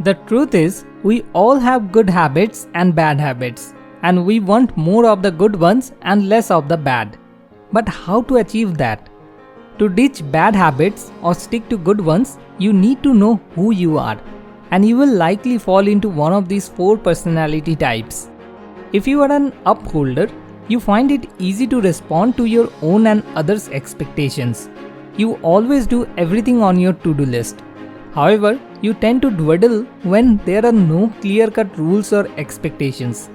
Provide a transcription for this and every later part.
The truth is, we all have good habits and bad habits, and we want more of the good ones and less of the bad. But how to achieve that? To ditch bad habits or stick to good ones, you need to know who you are, and you will likely fall into one of these 4 personality types. If you are an upholder, you find it easy to respond to your own and others' expectations. You always do everything on your to-do list. However, you tend to dawdle when there are no clear-cut rules or expectations.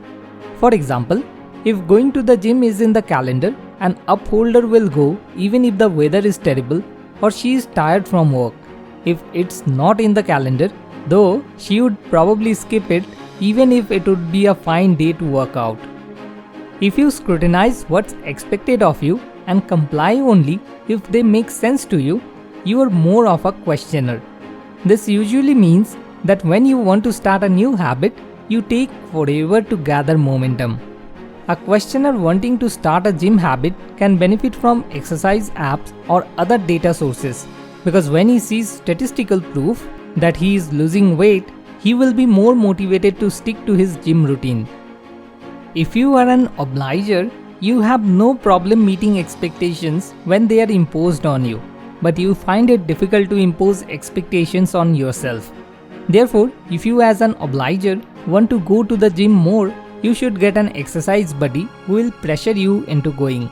For example, if going to the gym is in the calendar, an upholder will go even if the weather is terrible or she is tired from work. If it's not in the calendar, though, she would probably skip it even if it would be a fine day to work out. If you scrutinize what's expected of you and comply only if they make sense to you, you are more of a questioner. This usually means that when you want to start a new habit, you take forever to gather momentum. A questioner wanting to start a gym habit can benefit from exercise apps or other data sources, because when he sees statistical proof that he is losing weight, he will be more motivated to stick to his gym routine. If you are an obliger, you have no problem meeting expectations when they are imposed on you, but you find it difficult to impose expectations on yourself. Therefore, if you as an obliger want to go to the gym more, you should get an exercise buddy who will pressure you into going.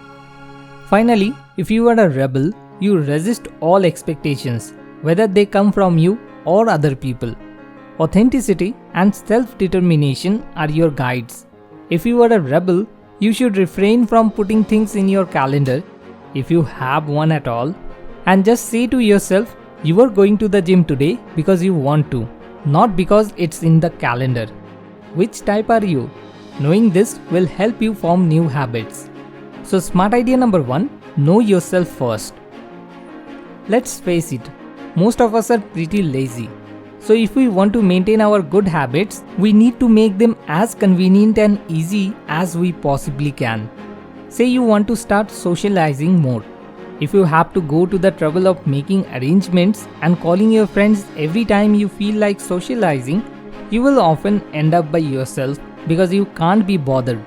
Finally, if you are a rebel, you resist all expectations, whether they come from you or other people. Authenticity and self-determination are your guides. If you are a rebel, you should refrain from putting things in your calendar, if you have one at all, and just say to yourself, you are going to the gym today because you want to, not because it's in the calendar. Which type are you? Knowing this will help you form new habits. So smart idea number 1, know yourself first. Let's face it, most of us are pretty lazy. So if we want to maintain our good habits, we need to make them as convenient and easy as we possibly can. Say you want to start socializing more. If you have to go to the trouble of making arrangements and calling your friends every time you feel like socializing, you will often end up by yourself because you can't be bothered.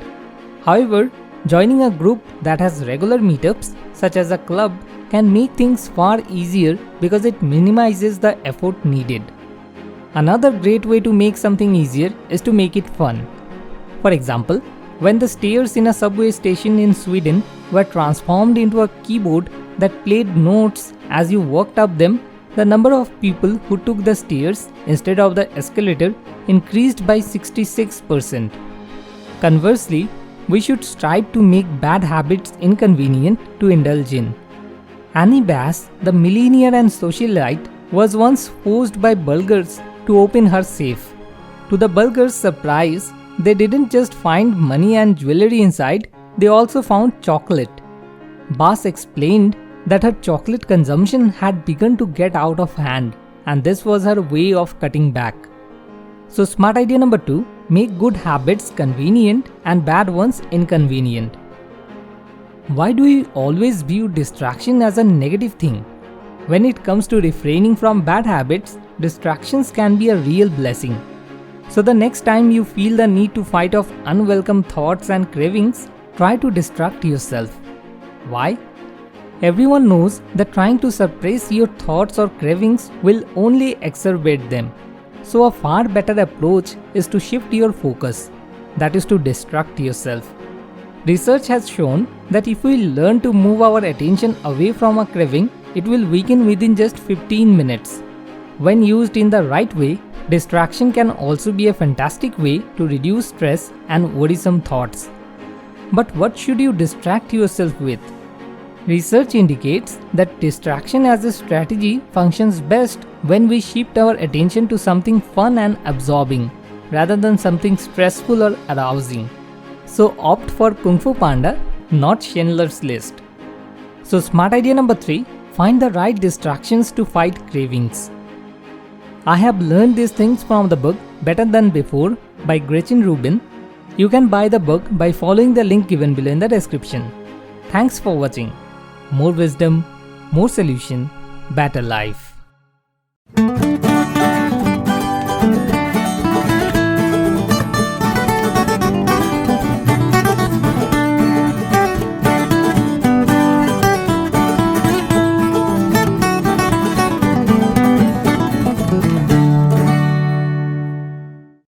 However, joining a group that has regular meetups, such as a club, can make things far easier because it minimizes the effort needed. Another great way to make something easier is to make it fun. For example, when the stairs in a subway station in Sweden were transformed into a keyboard that played notes as you walked up them, the number of people who took the stairs instead of the escalator increased by 66%. Conversely, we should strive to make bad habits inconvenient to indulge in. Annie Bass, the millionaire and socialite, was once forced by Bulgars to open her safe. To the Bulgars' surprise, they didn't just find money and jewelry inside, they also found chocolate. Bass explained that her chocolate consumption had begun to get out of hand, and this was her way of cutting back. So smart idea number 2, make good habits convenient and bad ones inconvenient. Why do we always view distraction as a negative thing? When it comes to refraining from bad habits, distractions can be a real blessing. So the next time you feel the need to fight off unwelcome thoughts and cravings, try to distract yourself. Why? Everyone knows that trying to suppress your thoughts or cravings will only exacerbate them. So a far better approach is to shift your focus, that is to distract yourself. Research has shown that if we learn to move our attention away from a craving, it will weaken within just 15 minutes. When used in the right way, distraction can also be a fantastic way to reduce stress and worrisome thoughts. But what should you distract yourself with? Research indicates that distraction as a strategy functions best when we shift our attention to something fun and absorbing, rather than something stressful or arousing. So opt for Kung Fu Panda, not Schindler's List. So smart idea number 3, find the right distractions to fight cravings. I have learned these things from the book Better Than Before by Gretchen Rubin. You can buy the book by following the link given below in the description. Thanks for watching. More wisdom, more solution, better life.